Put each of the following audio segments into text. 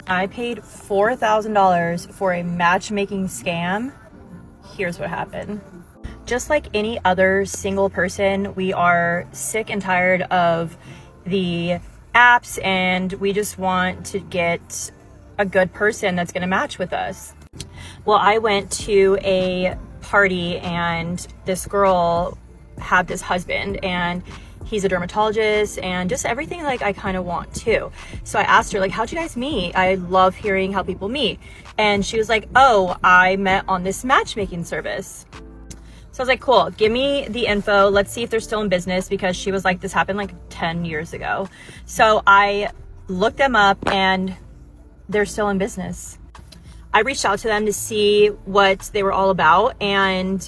I paid $4,000 for a matchmaking scam. Here's what happened. Just like any other single person, we are sick and tired of the apps, and we just want to get a good person that's going to match with us. Well, I went to a party and this girl had this husband, and he's a dermatologist and just everything like I kind of want too. So I asked her, like, how'd you guys meet? I love hearing how people meet. And she was like, oh, I met on this matchmaking service. So I was like, cool, give me the info. Let's see if they're still in business, because she was like, this happened like 10 years ago. So I looked them up and they're still in business. I reached out to them to see what they were all about. And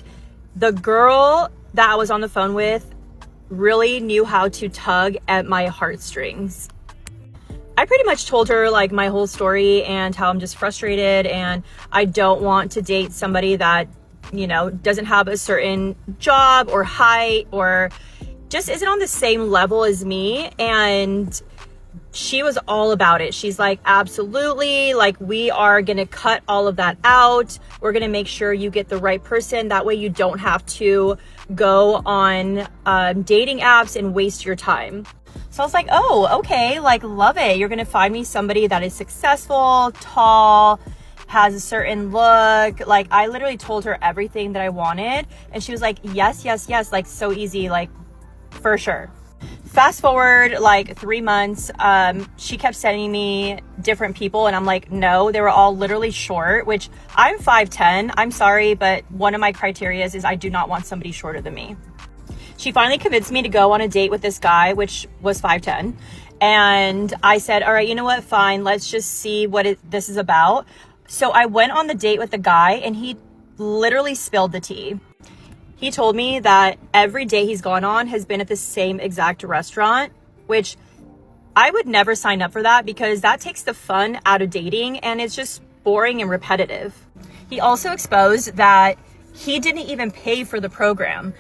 the girl that I was on the phone with really knew how to tug at my heartstrings. I pretty much told her like my whole story and how I'm just frustrated and I don't want to date somebody that, you know, doesn't have a certain job or height or just isn't on the same level as me. And she was all about it. She's like, absolutely, like we are gonna cut all of that out. We're gonna make sure you get the right person. That way you don't have to go on dating apps and waste your time. So I was like, oh, okay, like love it. You're gonna find me somebody that is successful, tall, has a certain look. Like I literally told her everything that I wanted. And she was like, yes, yes, yes, like so easy, like for sure. Fast forward like 3 months, she kept sending me different people and I'm like, no, they were all literally short, which I'm 5'10". I'm sorry, but one of my criteria is I do not want somebody shorter than me. She finally convinced me to go on a date with this guy, which was 5'10". And I said, all right, you know what? Fine. Let's just see what this is about. So I went on the date with the guy and he literally spilled the tea. He told me that every day he's gone on has been at the same exact restaurant, which I would never sign up for that because that takes the fun out of dating and it's just boring and repetitive. He also exposed that he didn't even pay for the program.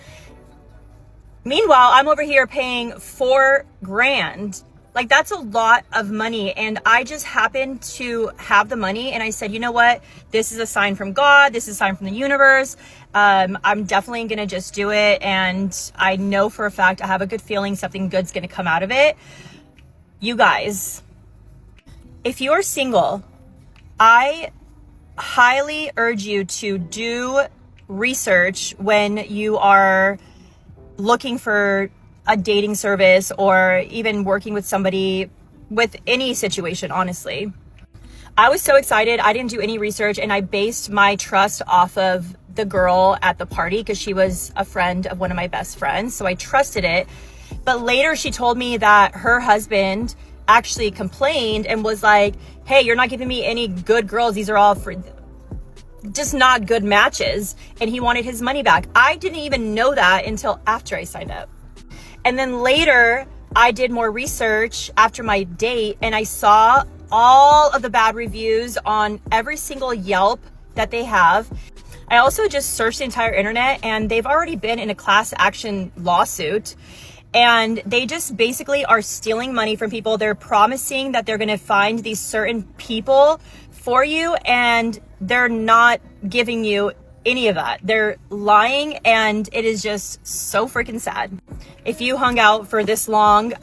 Meanwhile, I'm over here paying $4,000. Like that's a lot of money. And I just happened to have the money. And I said, you know what? This is a sign from God. This is a sign from the universe. I'm definitely going to just do it. And I know for a fact, I have a good feeling something good's going to come out of it. You guys, if you're single, I highly urge you to do research when you are looking for a dating service or even working with somebody with any situation, honestly. I was so excited. I didn't do any research and I based my trust off of the girl at the party because she was a friend of one of my best friends. So I trusted it. But later she told me that her husband actually complained and was like, hey, you're not giving me any good girls. These are all for just not good matches. And he wanted his money back. I didn't even know that until after I signed up. And then later, I did more research after my date and I saw all of the bad reviews on every single Yelp that they have. I also just searched the entire internet and they've already been in a class action lawsuit. And they just basically are stealing money from people. They're promising that they're going to find these certain people for you and they're not giving you any of that. They're lying and it is just so freaking sad. If you hung out for this long,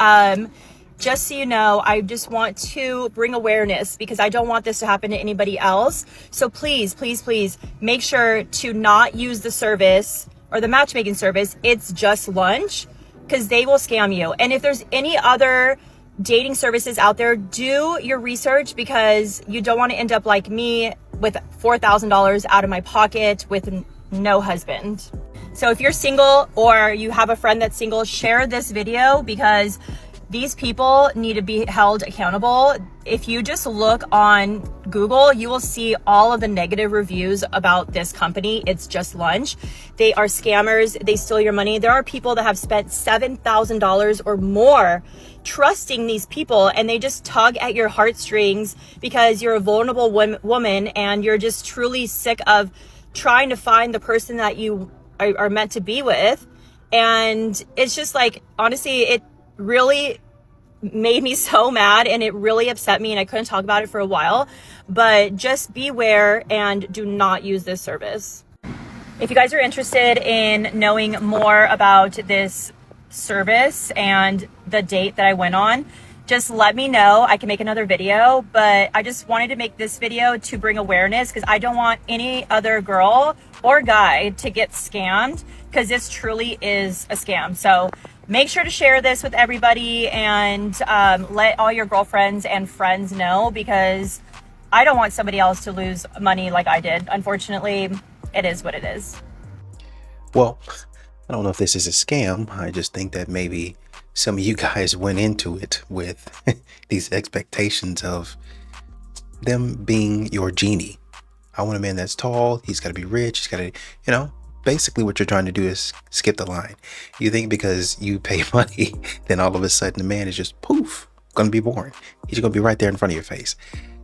just so you know, I just want to bring awareness because I don't want this to happen to anybody else. So please, please, please make sure to not use the service or the matchmaking service. It's just lunch because they will scam you. And if there's any other dating services out there, do your research because you don't want to end up like me with $4,000 out of my pocket with no husband. So if you're single or you have a friend that's single, share this video because these people need to be held accountable. If you just look on Google, you will see all of the negative reviews about this company. It's Just Lunch. They are scammers. They steal your money. There are people that have spent $7,000 or more trusting these people and they just tug at your heartstrings because you're a vulnerable woman and you're just truly sick of trying to find the person that you are meant to be with. And it's just like, honestly, it really made me so mad, and it really upset me, and I couldn't talk about it for a while. But just beware and do not use this service. If you guys are interested in knowing more about this service and the date that I went on, just let me know. I can make another video, but I just wanted to make this video to bring awareness, because I don't want any other girl or guy to get scammed, because this truly is a scam. So make sure to share this with everybody, and let all your girlfriends and friends know, because I don't want somebody else to lose money like I did. Unfortunately, it is what it is. Well, I don't know if this is a scam. I just think that maybe some of you guys went into it with these expectations of them being your genie. I want a man that's tall. He's got to be rich. He's got to, basically what you're trying to do is skip the line. You think because you pay money, then all of a sudden the man is just poof, going to be born. He's going to be right there in front of your face.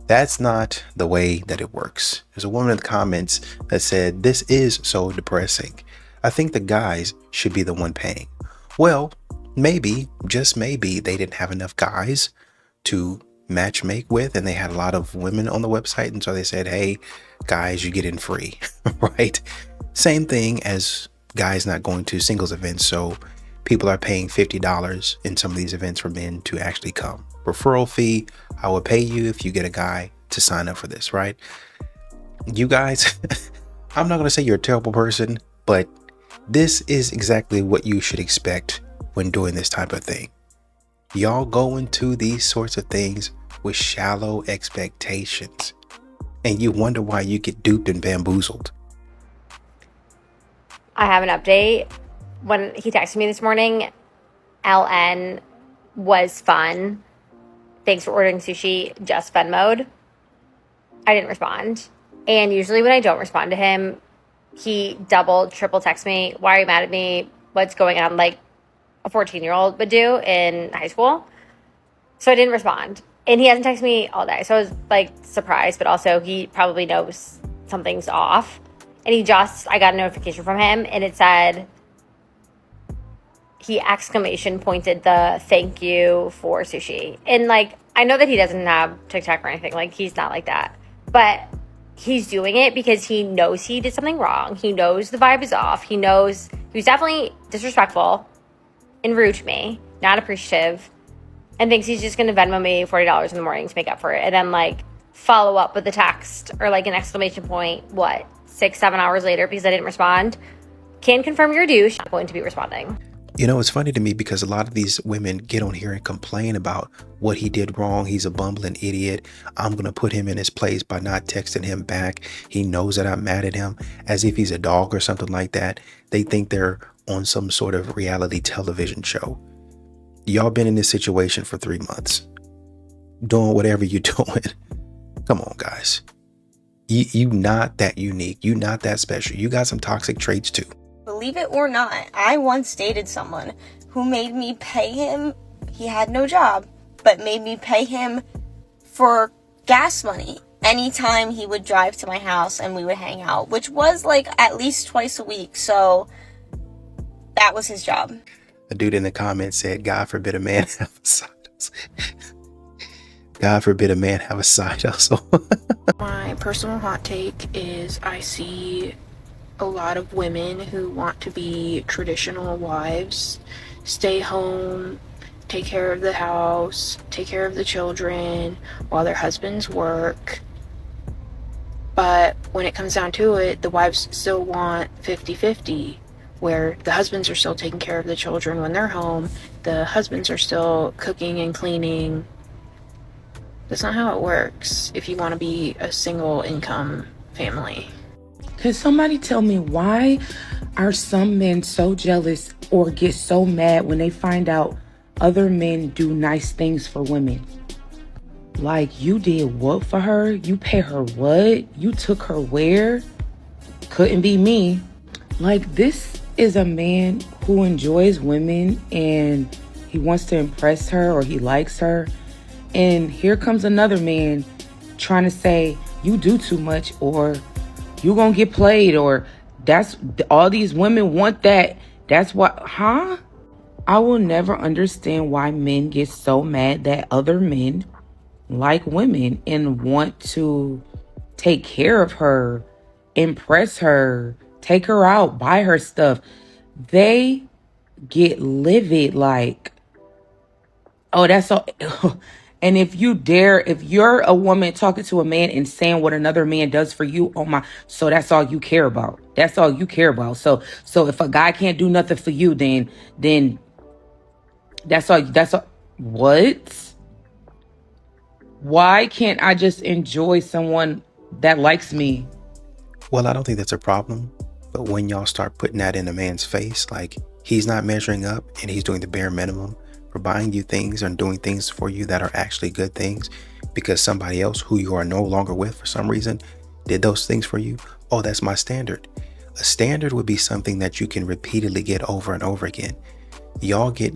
That's not the way that it works. There's a woman in the comments that said, this is so depressing. I think the guys should be the one paying. Well, maybe, just maybe, they didn't have enough guys to match make with, and they had a lot of women on the website, and so they said, hey, guys, you get in free, right? Same thing as guys not going to singles events, so people are paying $50 in some of these events for men to actually come. Referral fee, I will pay you if you get a guy to sign up for this, right? You guys, I'm not going to say you're a terrible person, but this is exactly what you should expect when doing this type of thing. Y'all go into these sorts of things with shallow expectations, and you wonder why you get duped and bamboozled. I have an update. When he texted me this morning, LN was fun. Thanks for ordering sushi, just fun mode. I didn't respond. And usually when I don't respond to him, he double, triple texts me. Why are you mad at me? What's going on? Like a 14-year-old would do in high school. So I didn't respond. And he hasn't texted me all day. So I was like surprised, but also he probably knows something's off. And I got a notification from him, and it said, he exclamation pointed the thank you for sushi. And like, I know that he doesn't have TikTok or anything. Like, he's not like that. But he's doing it because he knows he did something wrong. He knows the vibe is off. He knows he was definitely disrespectful and rude to me, not appreciative, and thinks he's just going to Venmo me $40 in the morning to make up for it. And then like follow up with a text or like an exclamation point, 6-7 hours later, because I didn't respond. Can confirm you're a douche. Not going to be responding. It's funny to me because a lot of these women get on here and complain about what he did wrong. He's a bumbling idiot. I'm going to put him in his place by not texting him back. He knows that I'm mad at him, as if he's a dog or something like that. They think they're on some sort of reality television show. Y'all been in this situation for 3 months, doing whatever you're doing. Come on, guys. You not that unique. You not that special. You got some toxic traits too. Believe it or not, I once dated someone who made me pay him. He had no job, but made me pay him for gas money anytime he would drive to my house and we would hang out, which was like at least twice a week. So that was his job. A dude in the comments said, God forbid a man have a side hustle. God forbid a man have a side hustle. My personal hot take is I see a lot of women who want to be traditional wives, stay home, take care of the house, take care of the children while their husbands work. But when it comes down to it, the wives still want 50-50, where the husbands are still taking care of the children when they're home, the husbands are still cooking and cleaning. That's not how it works if you want to be a single income family. Could somebody tell me, why are some men so jealous or get so mad when they find out other men do nice things for women? Like, you did what for her? You pay her what? You took her where? Couldn't be me. Like, this is a man who enjoys women and he wants to impress her or he likes her. And here comes another man trying to say, you do too much, or you gonna get played, or that's all these women want that. That's what, huh? I will never understand why men get so mad that other men like women and want to take care of her, impress her, take her out, buy her stuff. They get livid like, oh, that's so. And if you're a woman talking to a man and saying what another man does for you, oh my, so that's all you care about. That's all you care about. So if a guy can't do nothing for you, then that's all. What? Why can't I just enjoy someone that likes me? Well, I don't think that's a problem. But when y'all start putting that in a man's face, like he's not measuring up and he's doing the bare minimum for buying you things and doing things for you that are actually good things because somebody else who you are no longer with for some reason did those things for you. Oh, that's my standard. A standard would be something that you can repeatedly get over and over again. Y'all get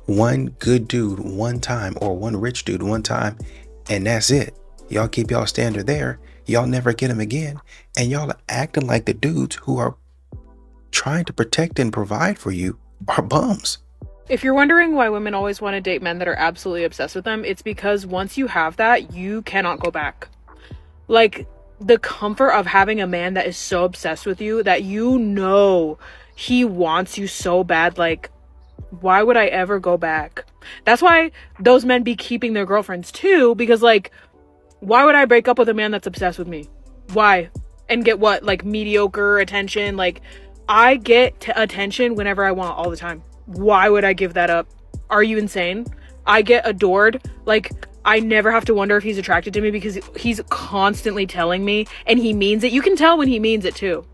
one good dude one time or one rich dude one time, and that's it. Y'all keep y'all standard there. Y'all never get him again. And y'all are acting like the dudes who are trying to protect and provide for you are bums. If you're wondering why women always want to date men that are absolutely obsessed with them, it's because once you have that, you cannot go back. Like, the comfort of having a man that is so obsessed with you that you know he wants you so bad, like, why would I ever go back? That's why those men be keeping their girlfriends too, because like, why would I break up with a man that's obsessed with me? Why? And get what? Like mediocre attention? Like, I get attention whenever I want all the time. Why would I give that up? Are you insane? I get adored. Like, I never have to wonder if he's attracted to me because he's constantly telling me, and he means it. You can tell when he means it too.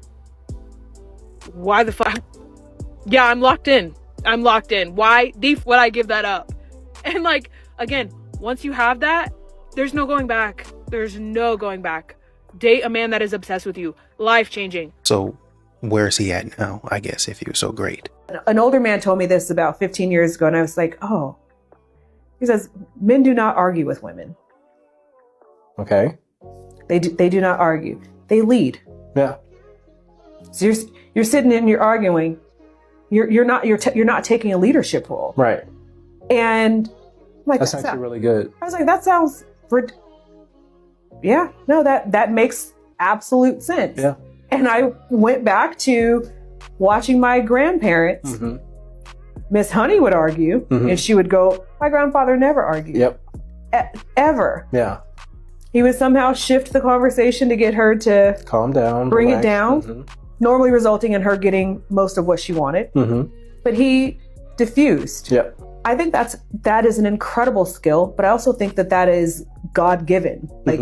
Why the fuck? Yeah, I'm locked in. Why would I give that up? And like, again, once you have that, there's no going back. Date a man that is obsessed with you. Life changing. So where's he at now, I guess, if he was so great? An older man told me this about 15 years ago, and I was like, oh. He says, men do not argue with women. Okay. They do not argue. They lead. Yeah. So you're sitting and you're arguing. You're not taking a leadership role. Right. And I'm like, that's actually really good. I was like, that sounds yeah, no, that makes absolute sense. Yeah. And I went back to watching my grandparents. Mm-hmm. Miss Honey would argue, and she would go, my grandfather never argued. Yep. Ever. Yeah. He would somehow shift the conversation to get her to calm down, bring relax. it down, normally resulting in her getting most of what she wanted. But he diffused. Yep. I think that is an incredible skill, but I also think that is God-given. Like,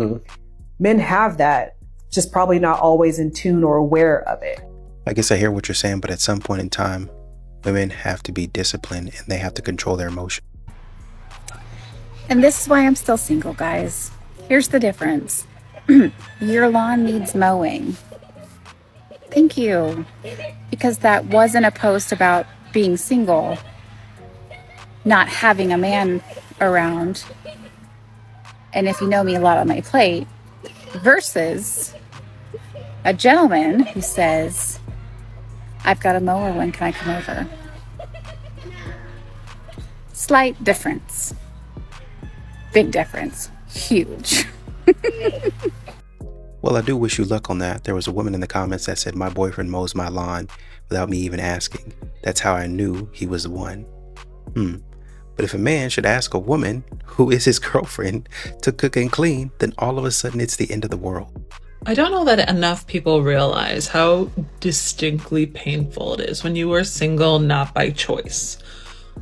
men have that, just probably not always in tune or aware of it. I guess I hear what you're saying, but at some point in time, women have to be disciplined and they have to control their emotions. And this is why I'm still single, guys. Here's the difference. Your lawn needs mowing. Thank you. Because that wasn't a post about being single, not having a man around. And if you know me, a lot on my plate, versus a gentleman who says, I've got a mower, when can I come over? Slight difference. Big difference. Huge. Well, I do wish you luck on that. There was a woman in the comments that said, my boyfriend mows my lawn without me even asking. That's how I knew he was the one. But if a man should ask a woman who is his girlfriend to cook and clean, then all of a sudden it's the end of the world. I don't know that enough people realize how distinctly painful it is when you are single, not by choice.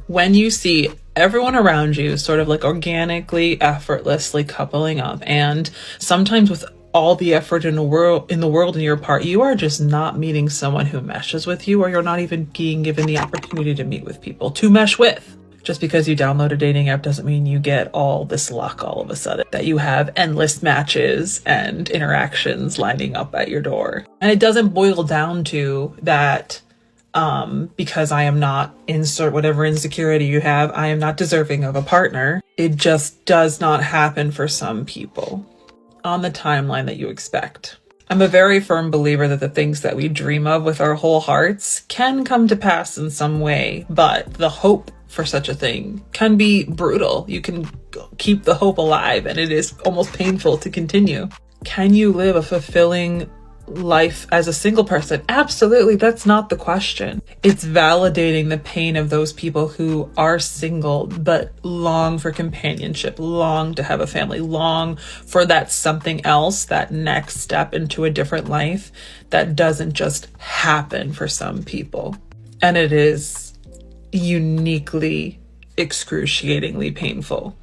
When you see everyone around you sort of like organically, effortlessly coupling up, and sometimes with all the effort in the world on your part, you are just not meeting someone who meshes with you, or you're not even being given the opportunity to meet with people to mesh with. Just because you download a dating app doesn't mean you get all this luck all of a sudden, that you have endless matches and interactions lining up at your door. And it doesn't boil down to that because I am not, insert whatever insecurity you have, I am not deserving of a partner. It just does not happen for some people on the timeline that you expect. I'm a very firm believer that the things that we dream of with our whole hearts can come to pass in some way, but the hope for such a thing can be brutal. You can keep the hope alive, and it is almost painful to continue. Can you live a fulfilling life as a single person? Absolutely, that's not the question. It's validating the pain of those people who are single but long for companionship, long to have a family, long for that something else, that next step into a different life that doesn't just happen for some people. And it is uniquely, excruciatingly painful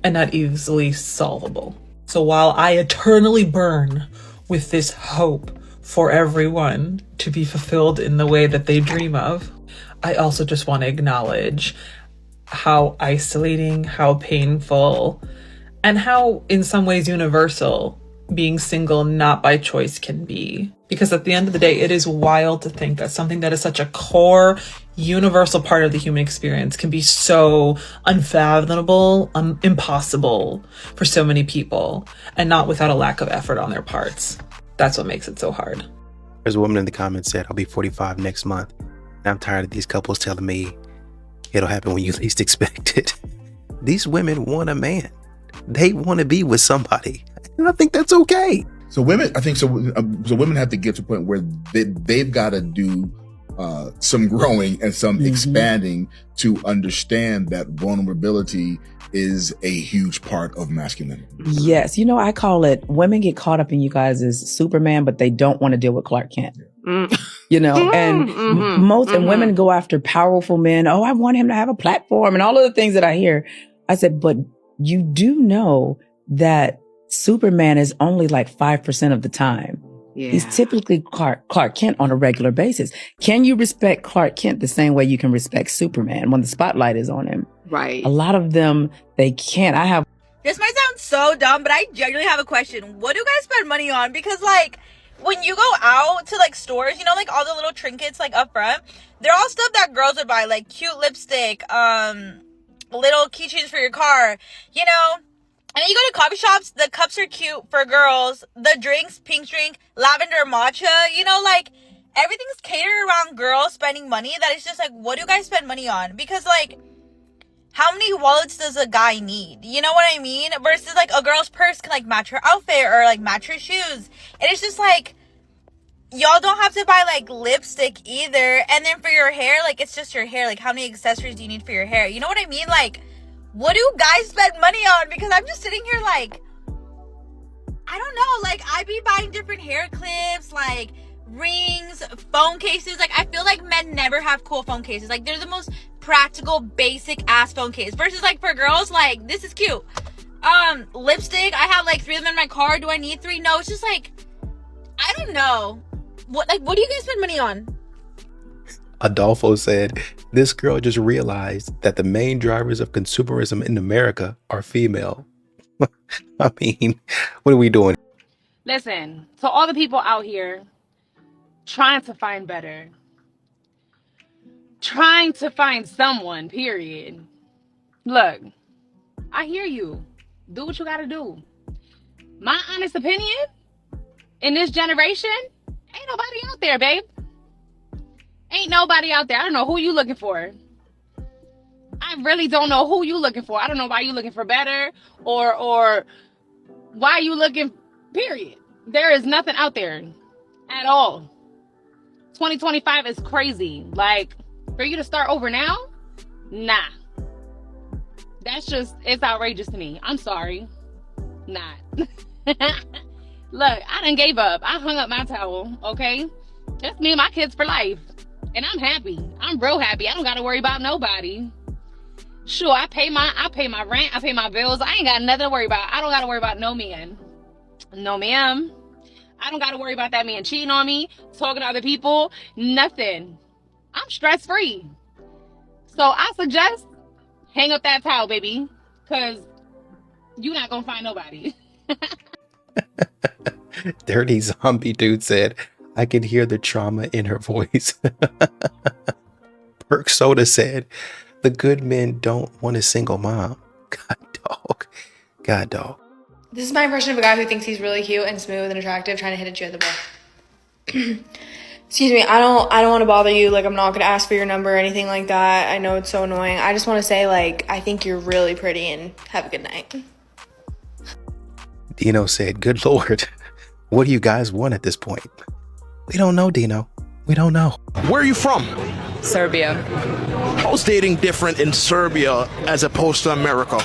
and not easily solvable. So while I eternally burn with this hope for everyone to be fulfilled in the way that they dream of, I also just want to acknowledge how isolating, how painful, and how in some ways universal being single not by choice can be. Because at the end of the day, it is wild to think that something that is such a core, universal part of the human experience can be so unfathomable, impossible for so many people, and not without a lack of effort on their parts. That's what makes it so hard. There's a woman in the comments said, I'll be 45 next month, and I'm tired of these couples telling me it'll happen when you least expect it. These women want a man. They want to be with somebody. And I think that's okay. So women, I think so women have to get to a point where they've got to do some growing and some expanding to understand that vulnerability is a huge part of masculinity. Yes. I call it women get caught up in you guys as Superman, but they don't want to deal with Clark Kent. And women go after powerful men. Oh, I want him to have a platform and all of the things that I hear. I said, but you do know that Superman is only like 5% of the time. Yeah. He's typically Clark Kent on a regular basis. Can you respect Clark Kent the same way you can respect Superman when the spotlight is on him? Right. A lot of them, they can't. This might sound so dumb, but I genuinely have a question. What do you guys spend money on? Because, like, when you go out to, like, stores, like, all the little trinkets, like, up front, they're all stuff that girls would buy, like, cute lipstick, little keychains for your car, And then you go to coffee shops, the cups are cute for girls, the drinks, pink drink, lavender matcha, like, everything's catered around girls spending money that it's just, like, what do you guys spend money on? Because, like, how many wallets does a guy need? You know what I mean? Versus, like, a girl's purse can, like, match her outfit or, like, match her shoes. And it's just, like, y'all don't have to buy, like, lipstick either. And then for your hair, like, it's just your hair. Like, how many accessories do you need for your hair? You know what I mean? Like, what do guys spend money on? Because I'm just sitting here, like, I don't know. Like, I be buying different hair clips, like, rings, phone cases. Like, I feel like men never have cool phone cases. Like, they're the most practical, basic ass phone case. Versus, like, for girls, like, this is cute. Lipstick, I have, like, 3 of them in my car. Do I need 3? No, it's just, like, I don't know. What do you guys spend money on? Adolfo said, this girl just realized that the main drivers of consumerism in America are female. I mean, what are we doing? Listen, to all the people out here trying to find better, trying to find someone, period. Look, I hear you. Do what you gotta do. My honest opinion, in this generation, ain't nobody out there, babe. Ain't nobody out there. I don't know who you looking for. I really don't know who you looking for. I don't know why you looking for better or why you looking, period. There is nothing out there at all. 2025 is crazy. Like, for you to start over now? Nah. It's outrageous to me. I'm sorry. Not. Look, I done gave up. I hung up my towel, okay? That's me and my kids for life. And I'm happy. I'm real happy. I don't gotta worry about nobody. Sure, I pay my rent, I pay my bills. I ain't got nothing to worry about. I don't gotta worry about no man. No ma'am. I don't gotta worry about that man cheating on me, talking to other people, nothing. I'm stress-free. So I suggest hang up that towel, baby, because you're not gonna find nobody. Dirty Zombie Dude said, I can hear the trauma in her voice. Perk Soda said, the good men don't want a single mom. God dog. This is my impression of a guy who thinks he's really cute and smooth and attractive, trying to hit at you at the bar. Excuse me, I don't want to bother you. Like, I'm not going to ask for your number or anything like that. I know it's so annoying. I just want to say, like, I think you're really pretty and have a good night. Dino said, good Lord, what do you guys want at this point? We don't know, Dino. We don't know. Where are you from? Serbia. How's dating different in Serbia as opposed to America?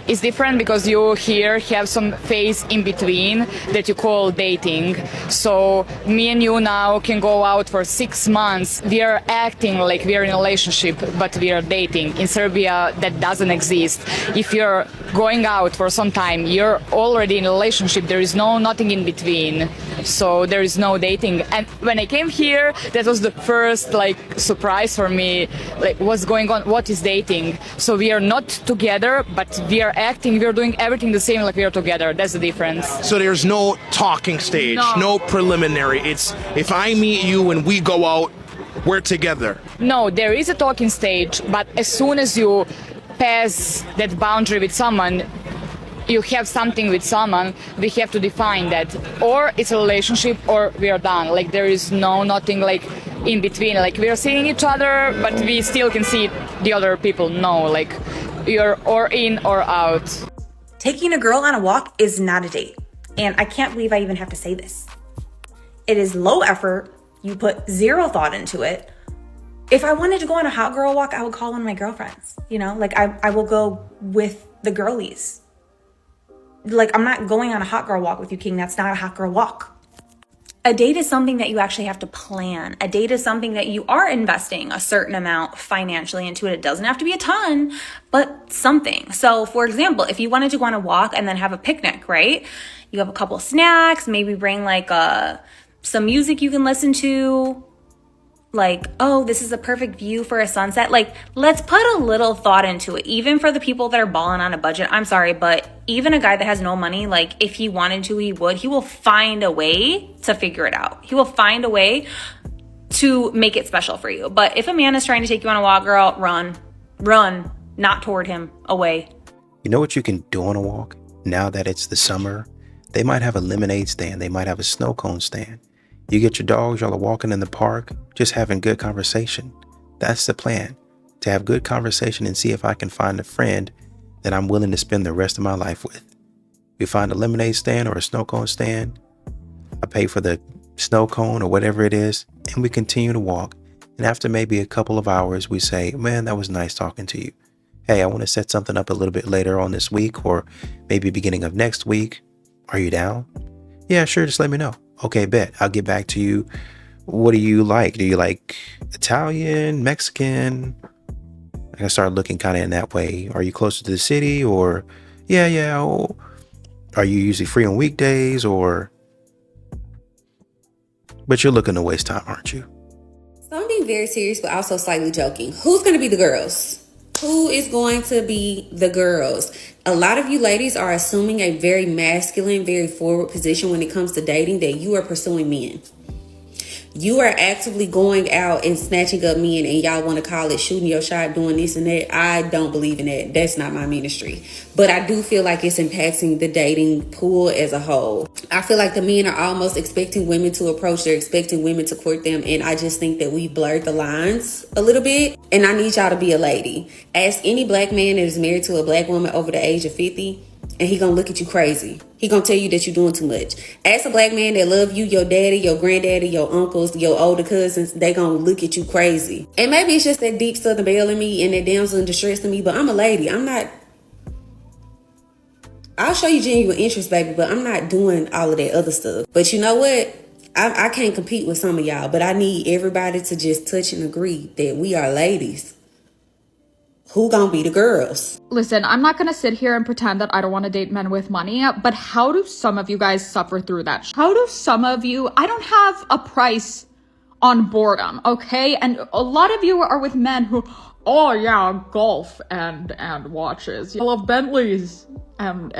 It's different because you here have some phase in between that you call dating. So me and you now can go out for 6 months. We are acting like we are in a relationship, but we are dating. In Serbia, that doesn't exist. If you're going out for some time, you're already in a relationship. There is nothing in between. So there is no dating. And when I came here, that was the first surprise for me. Like, what's going on? What is dating? So we are not together, but we are acting. We are doing everything the same like we are together. That's the difference. So there's no talking stage, no preliminary. It's if I meet you and we go out, we're together. No, there is a talking stage, but as soon as you pass that boundary with someone, you have something with someone, we have to define that. Or it's a relationship or we are done. Like, there is nothing like in between. Like, we are seeing each other, but we still can see the other people. No, like, you're or in or out. Taking a girl on a walk is not a date. And I can't believe I even have to say this. It is low effort. You put zero thought into it. If I wanted to go on a hot girl walk, I would call one of my girlfriends. You know, like I will go with the girlies. Like, I'm not going on a hot girl walk with you, King. That's not a hot girl walk. A date is something that you actually have to plan. A date is something that you are investing a certain amount financially into it. It doesn't have to be a ton, but something. So, for example, if you wanted to go on a walk and then have a picnic, right? You have a couple snacks, maybe bring some music you can listen to. Like, oh, this is a perfect view for a sunset. Like, let's put a little thought into it. Even for the people that are balling on a budget, I'm sorry, but even a guy that has no money, like, if he wanted to, he would. He will find a way to figure it out. He will find a way to make it special for you. But if a man is trying to take you on a walk, girl, run, not toward him, away. You know what you can do on a walk? Now that it's the summer, they might have a lemonade stand. They might have a snow cone stand. You get your dogs, y'all are walking in the park, just having good conversation. That's the plan, to have good conversation and see if I can find a friend that I'm willing to spend the rest of my life with. We find a lemonade stand or a snow cone stand. I pay for the snow cone or whatever it is, and we continue to walk. And after maybe a couple of hours, we say, man, that was nice talking to you. Hey, I want to set something up a little bit later on this week or maybe beginning of next week. Are you down? Yeah, sure. Just let me know. Okay, bet. I'll get back to you. What do you like? Do you like Italian, Mexican? I can start looking kind of in that way. Are you closer to the city or yeah. Oh, are you usually free on weekdays or? But you're looking to waste time, aren't you? So I'm being very serious, but also slightly joking. Who's going to be the girls? Who is going to be the girls? A lot of you ladies are assuming a very masculine, very forward position when it comes to dating, that you are pursuing men. You are actively going out and snatching up men, and y'all want to call it shooting your shot, doing this and that. I don't believe in that. That's not my ministry. But I do feel like it's impacting the dating pool as a whole. I feel like the men are almost expecting women to approach. They're expecting women to court them. And I just think that we blurred the lines a little bit. And I need y'all to be a lady. Ask any black man that is married to a black woman over the age of 50. And he gonna look at you crazy. He gonna tell you that you're doing too much. Ask a black man that love you, your daddy, your granddaddy, your uncles, your older cousins, they gonna look at you crazy. And maybe it's just that deep Southern belle in me and that damsel in distress in me, but I'm a lady. I'll show you genuine interest, baby, but I'm not doing all of that other stuff. But you know what? I can't compete with some of y'all, but I need everybody to just touch and agree that we are ladies. Who gonna be the girls? Listen, I'm not gonna sit here and pretend that I don't want to date men with money, but how do some of you guys suffer through that? How do some of you, I don't have a price on boredom, okay? And a lot of you are with men who, oh yeah, golf and watches. I love Bentleys and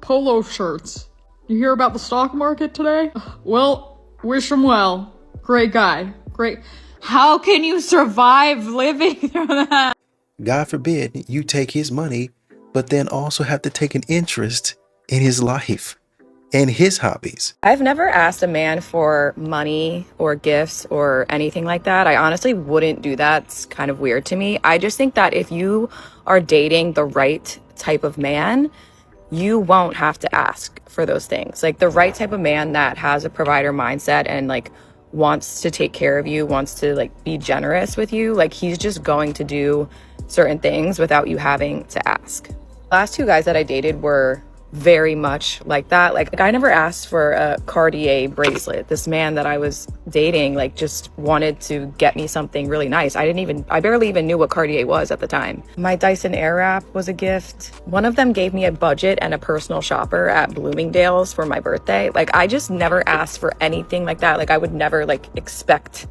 polo shirts. You hear about the stock market today? Well, wish him well. Great guy, great. How can you survive living through that? God forbid you take his money, but then also have to take an interest in his life and his hobbies. I've never asked a man for money or gifts or anything like that. I honestly wouldn't do that. It's kind of weird to me. I just think that if you are dating the right type of man, you won't have to ask for those things. Like the right type of man that has a provider mindset and like wants to take care of you, wants to like be generous with you, like he's just going to do certain things without you having to ask. Last two guys that I dated were very much like that. Like I never asked for a Cartier bracelet. This man that I was dating like just wanted to get me something really nice. I barely even knew what Cartier was at the time. My Dyson Airwrap was a gift. One of them gave me a budget and a personal shopper at Bloomingdale's for my birthday. Like I just never asked for anything like that. Like I would never like expect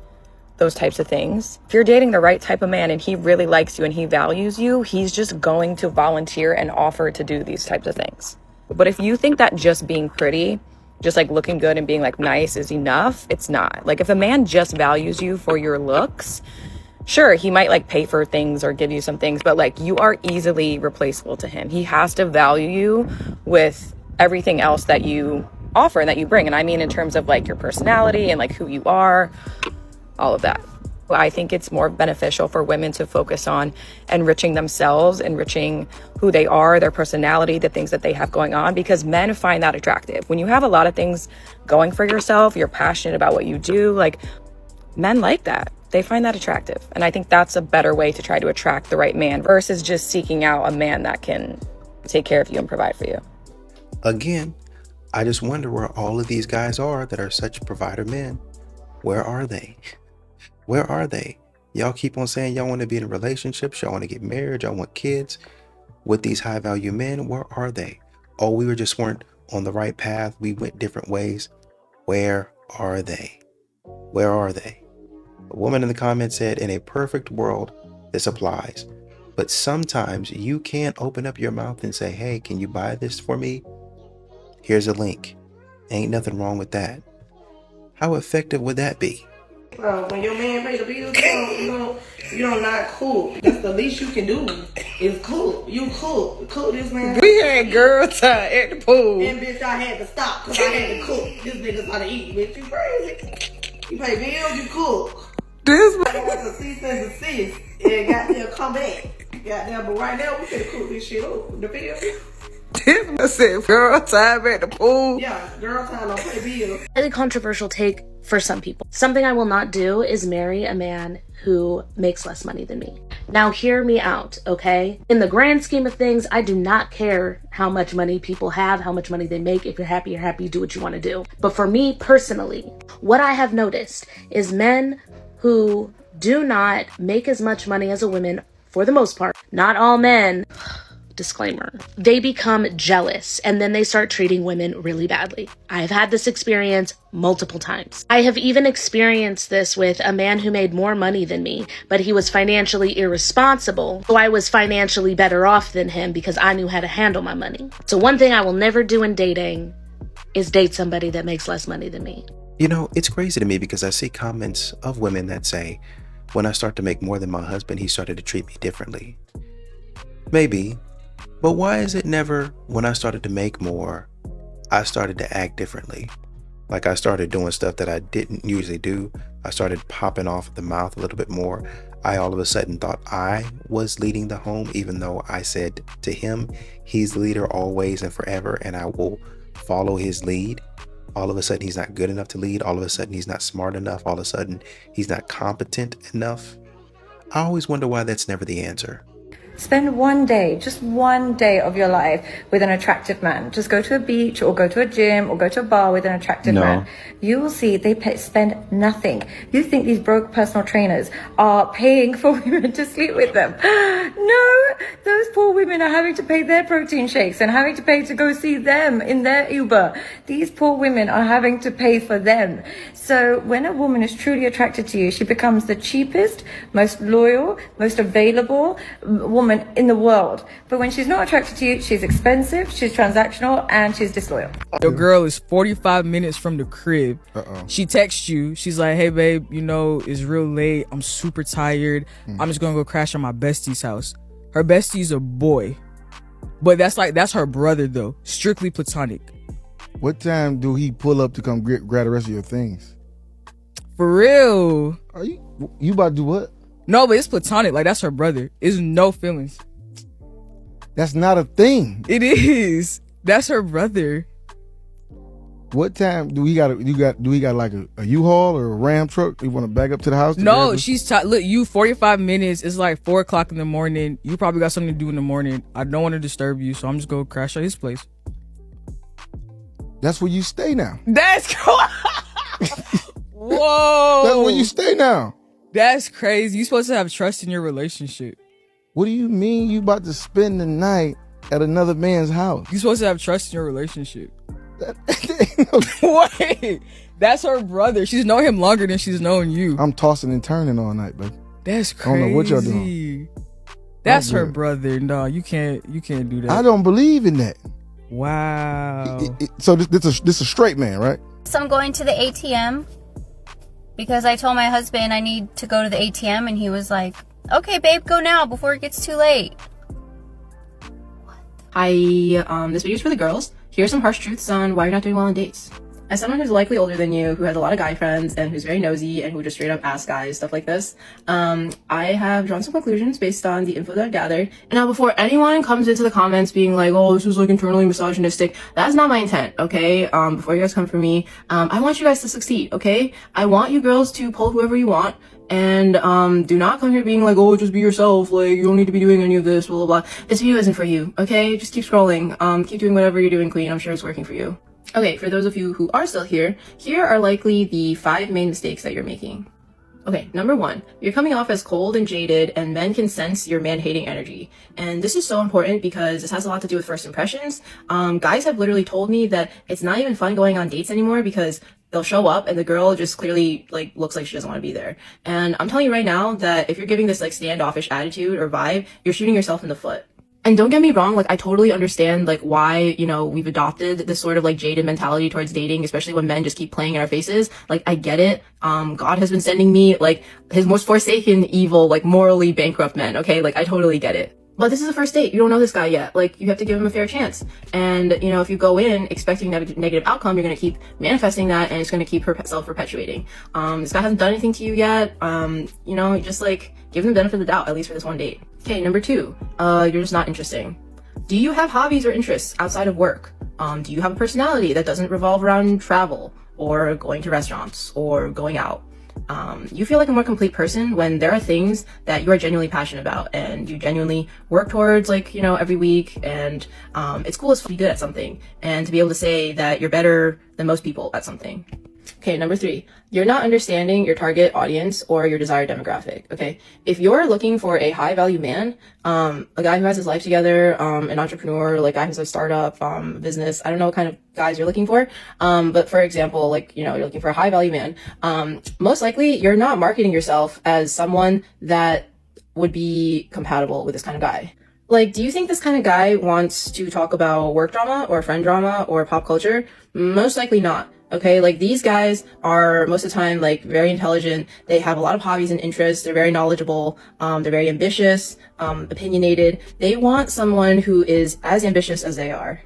those types of things. If you're dating the right type of man and he really likes you and he values you, he's just going to volunteer and offer to do these types of things. But if you think that just being pretty, just like looking good and being like nice is enough, it's not. Like if a man just values you for your looks, sure, he might like pay for things or give you some things, but like you are easily replaceable to him. He has to value you with everything else that you offer and that you bring. And I mean in terms of like your personality and like who you are, all of that. I think it's more beneficial for women to focus on enriching themselves, enriching who they are, their personality, the things that they have going on, because men find that attractive. When you have a lot of things going for yourself, you're passionate about what you do, like men like that. They find that attractive. And I think that's a better way to try to attract the right man versus just seeking out a man that can take care of you and provide for you. Again, I just wonder where all of these guys are that are such provider men. Where are they? Where are they? Y'all keep on saying y'all want to be in relationships, y'all want to get married, y'all want kids with these high value men. Where are they? Oh, we weren't on the right path. We went different ways. Where are they? Where are they? A woman in the comments said, in a perfect world, this applies. But sometimes you can't open up your mouth and say, hey, can you buy this for me? Here's a link. Ain't nothing wrong with that. How effective would that be? When your man pay the bills, you don't not cook. That's the least you can do is cook. You cook this man. We had girl time at the pool. And bitch, I had to stop because I had to cook. This nigga's how to eat, bitch. You crazy? You pay bills, you cook. This I got to cease and desist and goddamn come back. Goddamn, but right now we finna cook this shit up. The bill. I said girl time at the pool. Yeah, girl time don't pay bills. Really controversial take for some people. Something I will not do is marry a man who makes less money than me. Now hear me out, okay? In the grand scheme of things, I do not care how much money people have, how much money they make. If you're happy, you're happy, you do what you want to do. But for me personally, what I have noticed is men who do not make as much money as a woman, for the most part, not all men, disclaimer, they become jealous and then they start treating women really badly. I have had this experience multiple times. I have even experienced this with a man who made more money than me, but he was financially irresponsible. So I was financially better off than him because I knew how to handle my money. So one thing I will never do in dating is date somebody that makes less money than me. You know, it's crazy to me because I see comments of women that say, when I start to make more than my husband, he started to treat me differently. Maybe. But why is it never, when I started to make more, I started to act differently? Like I started doing stuff that I didn't usually do. I started popping off at the mouth a little bit more. I all of a sudden thought I was leading the home, even though I said to him, he's the leader always and forever, and I will follow his lead. All of a sudden, he's not good enough to lead. All of a sudden, he's not smart enough. All of a sudden, he's not competent enough. I always wonder why that's never the answer. Spend one day, just one day of your life with an attractive man. Just go to a beach or go to a gym or go to a bar with an attractive man. You will see they spend nothing. You think these broke personal trainers are paying for women to sleep with them. No, those poor women are having to pay their protein shakes and having to pay to go see them in their Uber. These poor women are having to pay for them. So when a woman is truly attracted to you, she becomes the cheapest, most loyal, most available woman in the world. But when she's not attracted to you, she's expensive, she's transactional, and she's disloyal. Your girl is 45 minutes from the crib. She texts you. She's like, hey, babe, you know, it's real late. I'm super tired. I'm just going to go crash at my bestie's house. Her bestie's a boy. But that's her brother though. Strictly platonic. What time do he pull up to come grab the rest of your things? For real. Are you about to do what? No, but it's platonic. Like, that's her brother. It's no feelings. That's not a thing. It is. That's her brother. What time do we got like a U-Haul or a Ram truck? You want to back up to the house? No, she's look, you 45 minutes. It's like 4 o'clock in the morning. You probably got something to do in the morning. I don't want to disturb you, so I'm just gonna crash at his place. That's where you stay now. That's whoa. That's where you stay now. That's crazy. You supposed to have trust in your relationship. What do you mean you about to spend the night at another man's house? You supposed to have trust in your relationship. Wait, that's her brother. She's known him longer than she's known you. I'm tossing and turning all night, baby. That's crazy. I don't know what y'all doing. That's her brother. No, you can't do that. I don't believe in that. Wow. So this a straight man, right? So I'm going to the ATM because I told my husband I need to go to the ATM, and he was like, okay, babe, go now before it gets too late. Hi, this video's for the girls. Here's some harsh truths on why you're not doing well on dates. As someone who's likely older than you, who has a lot of guy friends, and who's very nosy, and who just straight up asks guys stuff like this, I have drawn some conclusions based on the info that I've gathered. And now, before anyone comes into the comments being like, oh, this is like internally misogynistic, that's not my intent, okay? Before you guys come for me, I want you guys to succeed, okay? I want you girls to pull whoever you want, and do not come here being like, oh, just be yourself, like, you don't need to be doing any of this, blah, blah, blah. This video isn't for you, okay? Just keep scrolling, keep doing whatever you're doing, queen. I'm sure it's working for you. Okay, for those of you who are still here are likely the 5 main mistakes that you're making. Okay, number 1, you're coming off as cold and jaded, and men can sense your man-hating energy. And this is so important because this has a lot to do with first impressions. Guys have literally told me that it's not even fun going on dates anymore because they'll show up and the girl just clearly like looks like she doesn't want to be there. And I'm telling you right now that if you're giving this like standoffish attitude or vibe, you're shooting yourself in the foot. And don't get me wrong, like I totally understand like why, you know, we've adopted this sort of like jaded mentality towards dating, especially when men just keep playing in our faces. Like I get it. God has been sending me like his most forsaken, evil, like morally bankrupt men. Okay. Like I totally get it. But this is a first date. You don't know this guy yet. Like, you have to give him a fair chance. And, you know, if you go in expecting negative outcome, you're going to keep manifesting that, and it's going to keep self-perpetuating. This guy hasn't done anything to you yet. You know, just, like, give him the benefit of the doubt, at least for this one date. Okay, number 2. You're just not interesting. Do you have hobbies or interests outside of work? Do you have a personality that doesn't revolve around travel, or going to restaurants, or going out? You feel like a more complete person when there are things that you are genuinely passionate about and you genuinely work towards, like, you know, every week, and it's cool as to be good at something and to be able to say that you're better than most people at something. Okay, number 3, you're not understanding your target audience or your desired demographic, okay? If you're looking for a high-value man, a guy who has his life together, an entrepreneur, like a guy who's a startup, business, I don't know what kind of guys you're looking for, but for example, like, you know, you're looking for a high-value man, most likely you're not marketing yourself as someone that would be compatible with this kind of guy. Like, do you think this kind of guy wants to talk about work drama or friend drama or pop culture? Most likely not. Okay, like these guys are most of the time like very intelligent. They have a lot of hobbies and interests. They're very knowledgeable. They're very ambitious, opinionated. They want someone who is as ambitious as they are,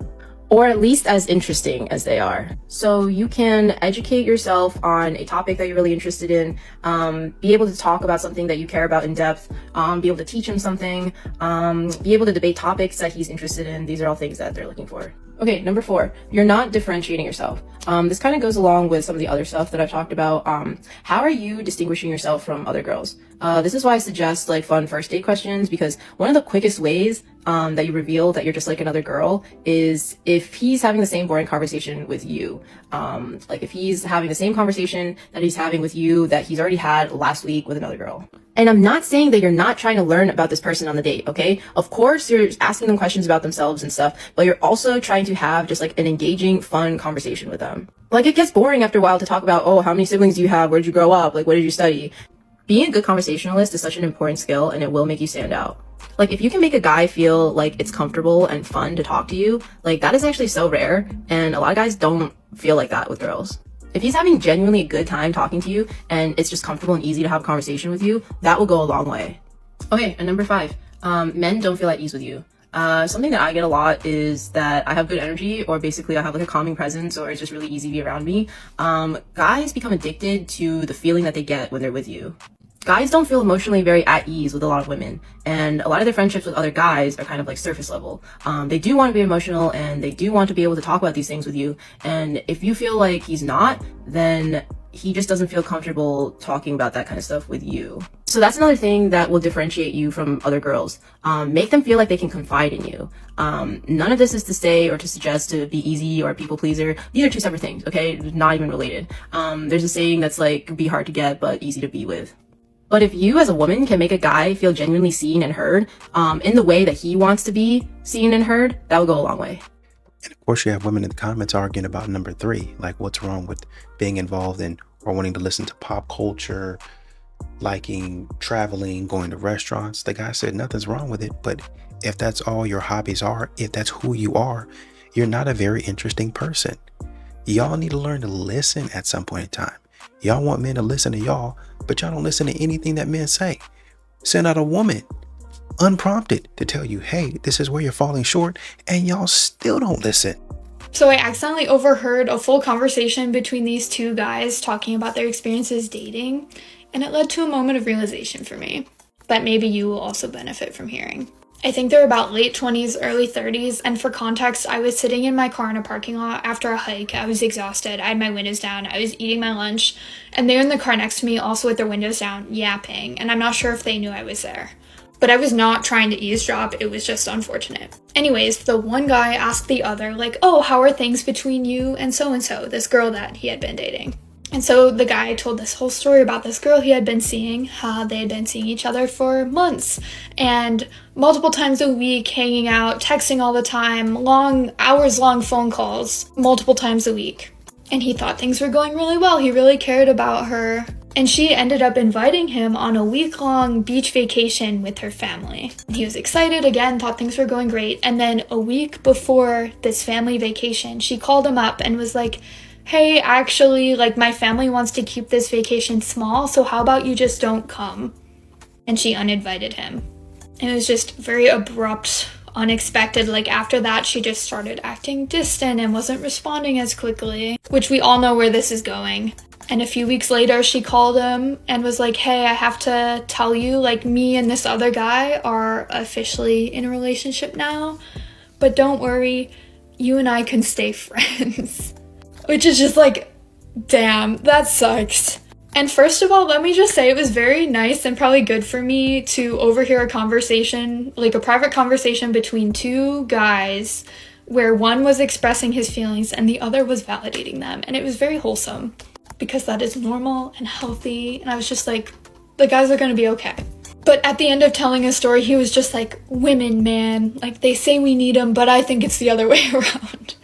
or at least as interesting as they are. So you can educate yourself on a topic that you're really interested in, be able to talk about something that you care about in depth, be able to teach him something, be able to debate topics that he's interested in. These are all things that they're looking for. Okay, number 4, you're not differentiating yourself. This kind of goes along with some of the other stuff that I've talked about. How are you distinguishing yourself from other girls? This is why I suggest like fun first date questions, because one of the quickest ways that you reveal that you're just like another girl is if he's having the same boring conversation with you. Like if he's having the same conversation that he's having with you that he's already had last week with another girl. And I'm not saying that you're not trying to learn about this person on the date, okay? Of course, you're asking them questions about themselves and stuff, but you're also trying to have just like an engaging, fun conversation with them. Like it gets boring after a while to talk about, oh, how many siblings do you have? Where did you grow up? Like, what did you study? Being a good conversationalist is such an important skill, and it will make you stand out. Like if you can make a guy feel like it's comfortable and fun to talk to you, like that is actually so rare, and a lot of guys don't feel like that with girls. If he's having genuinely a good time talking to you and it's just comfortable and easy to have a conversation with you, that will go a long way. Okay, and number 5, men don't feel at ease with you. Something that I get a lot is that I have good energy, or basically I have like a calming presence, or it's just really easy to be around me. Guys become addicted to the feeling that they get when they're with you. Guys don't feel emotionally very at ease with a lot of women, and a lot of their friendships with other guys are kind of like surface level. They do want to be emotional, and they do want to be able to talk about these things with you, and if you feel like he's not, then he just doesn't feel comfortable talking about that kind of stuff with you. So that's another thing that will differentiate you from other girls. Make them feel like they can confide in you. None of this is to say or to suggest to be easy or a people pleaser. These are two separate things, okay? Not even related. There's a saying that's like, be hard to get, but easy to be with. But if you as a woman can make a guy feel genuinely seen and heard in the way that he wants to be seen and heard, that will go a long way. And of course, you have women in the comments arguing about number 3, like what's wrong with being involved in or wanting to listen to pop culture, liking traveling, going to restaurants. The guy said nothing's wrong with it, but if that's all your hobbies are, if that's who you are, you're not a very interesting person. Y'all need to learn to listen at some point in time. Y'all want men to listen to y'all, but y'all don't listen to anything that men say. Send out a woman unprompted to tell you, hey, this is where you're falling short, and y'all still don't listen. So I accidentally overheard a full conversation between these two guys talking about their experiences dating, and it led to a moment of realization for me that maybe you will also benefit from hearing. I think they're about late 20s, early 30s, and for context, I was sitting in my car in a parking lot after a hike. I was exhausted, I had my windows down, I was eating my lunch, and they're in the car next to me also with their windows down, yapping, and I'm not sure if they knew I was there. But I was not trying to eavesdrop, it was just unfortunate. Anyways, the one guy asked the other, like, oh, how are things between you and so-and-so, this girl that he had been dating? And so the guy told this whole story about this girl he had been seeing, how they had been seeing each other for months, and multiple times a week, hanging out, texting all the time, hours-long phone calls, multiple times a week. And he thought things were going really well, he really cared about her. And she ended up inviting him on a week-long beach vacation with her family. He was excited again, thought things were going great. And then a week before this family vacation, she called him up and was like, hey, actually, like, my family wants to keep this vacation small, so how about you just don't come? And she uninvited him. And it was just very abrupt, unexpected. Like, after that, she just started acting distant and wasn't responding as quickly, which we all know where this is going. And a few weeks later, she called him and was like, hey, I have to tell you, like, me and this other guy are officially in a relationship now, but don't worry, you and I can stay friends. Which is just like, damn, that sucks. And first of all, let me just say it was very nice and probably good for me to overhear a conversation, like a private conversation between two guys where one was expressing his feelings and the other was validating them. And it was very wholesome because that is normal and healthy. And I was just like, the guys are gonna be okay. But at the end of telling his story, he was just like, women, man, like they say we need them, but I think it's the other way around.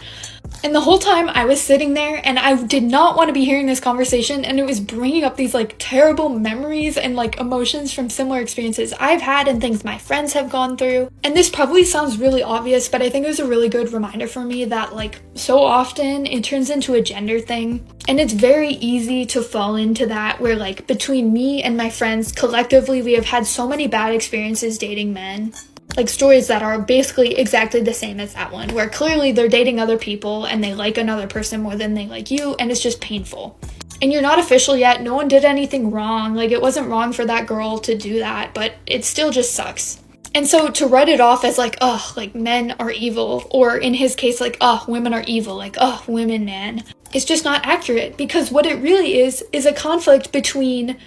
And the whole time I was sitting there and I did not want to be hearing this conversation, and it was bringing up these like terrible memories and like emotions from similar experiences I've had and things my friends have gone through. And this probably sounds really obvious, but I think it was a really good reminder for me that like so often it turns into a gender thing. And it's very easy to fall into that where like between me and my friends collectively we have had so many bad experiences dating men. Like stories that are basically exactly the same as that one, where clearly they're dating other people and they like another person more than they like you, and it's just painful. And you're not official yet, no one did anything wrong, like it wasn't wrong for that girl to do that, but it still just sucks. And so to write it off as like, oh, like men are evil, or in his case like, oh, women are evil, like, oh, women, man, it's just not accurate, because what it really is a conflict between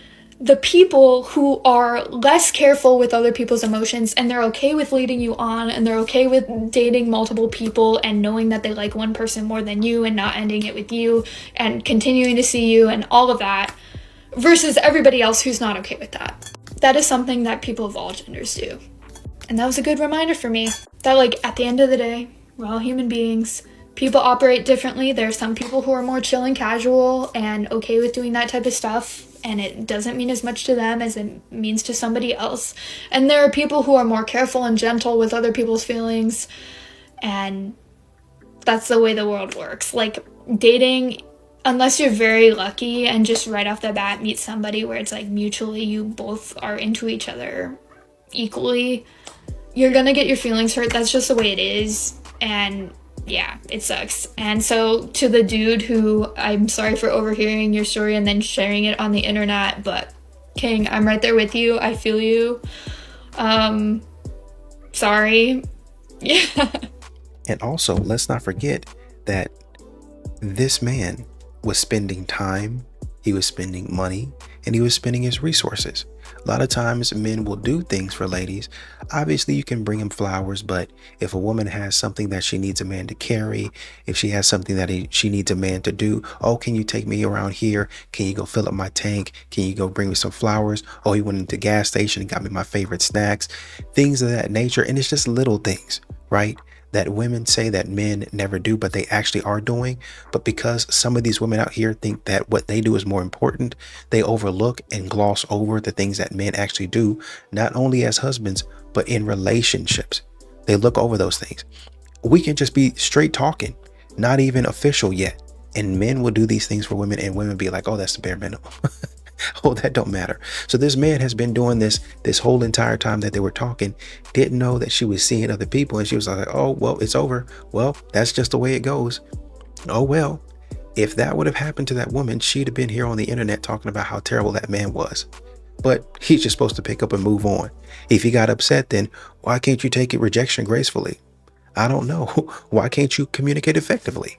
the people who are less careful with other people's emotions and they're okay with leading you on and they're okay with dating multiple people and knowing that they like one person more than you and not ending it with you and continuing to see you and all of that, versus everybody else who's not okay with that. That is something that people of all genders do. And that was a good reminder for me that like at the end of the day, we're all human beings. People operate differently. There are some people who are more chill and casual and okay with doing that type of stuff, and it doesn't mean as much to them as it means to somebody else. And there are people who are more careful and gentle with other people's feelings, and that's the way the world works. Like dating, unless you're very lucky and just right off the bat meet somebody where it's like mutually you both are into each other equally, you're gonna get your feelings hurt. That's just the way it is. And yeah, it sucks. And so to the dude who, I'm sorry for overhearing your story and then sharing it on the internet, but King, I'm right there with you. I feel you. Sorry. Yeah. And also, let's not forget that this man was spending time, he was spending money, and he was spending his resources. A lot of times men will do things for ladies. Obviously, you can bring him flowers, but if a woman has something that she needs a man to carry, if she has something that she needs a man to do, oh, can you take me around here? Can you go fill up my tank? Can you go bring me some flowers? Oh, he went into the gas station and got me my favorite snacks, things of that nature. And it's just little things, right, that women say that men never do, but they actually are doing. But because some of these women out here think that what they do is more important, they overlook and gloss over the things that men actually do, not only as husbands, but in relationships. They look over those things. We can just be straight talking, not even official yet. And men will do these things for women, and women be like, oh, that's the bare minimum. Oh, that don't matter. So this man has been doing this whole entire time that they were talking, didn't know that she was seeing other people, and she was like, oh, well, it's over. Well, that's just the way it goes. Oh, well, if that would have happened to that woman, she'd have been here on the internet talking about how terrible that man was. But he's just supposed to pick up and move on. If he got upset, then why can't you take it rejection gracefully? I don't know. Why can't you communicate effectively?